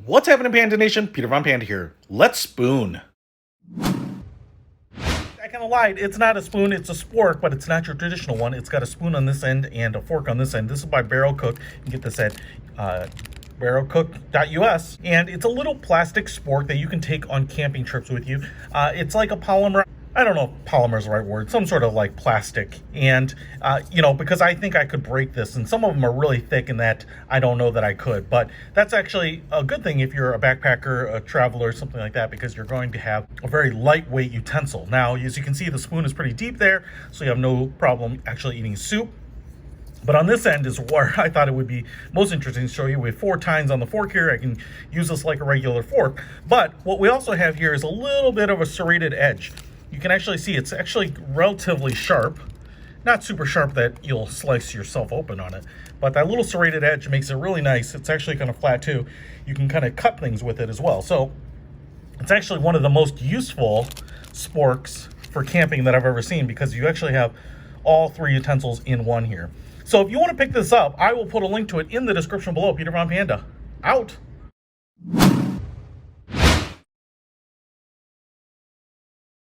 What's happening, Panda Nation? Peter Von Panda here. Let's spoon. I kind of lied. It's not a spoon, it's a spork, but it's not your traditional one. It's got a spoon on this end and a fork on this end. This is by BaroCook. You can get this at BaroCook.us. And it's a little plastic spork that you can take on camping trips with you. It's like a polymer. I don't know if polymer is the right word, some sort of like plastic. And, because I think I could break this, and some of them are really thick in that I don't know that I could. But that's actually a good thing if you're a backpacker, a traveler, something like that, because you're going to have a very lightweight utensil. Now, as you can see, the spoon is pretty deep there, so you have no problem actually eating soup. But on this end is where I thought it would be most interesting to show you. We have 4 tines on the fork here. I can use this like a regular fork. But what we also have here is a little bit of a serrated edge. You can actually see it's actually relatively sharp. Not super sharp that you'll slice yourself open on it, but that little serrated edge makes it really nice. It's actually kind of flat too. You can kind of cut things with it as well. So it's actually one of the most useful sporks for camping that I've ever seen, because you actually have all 3 utensils in one here. So if you want to pick this up, I will put a link to it in the description below. Peter Von Panda, out.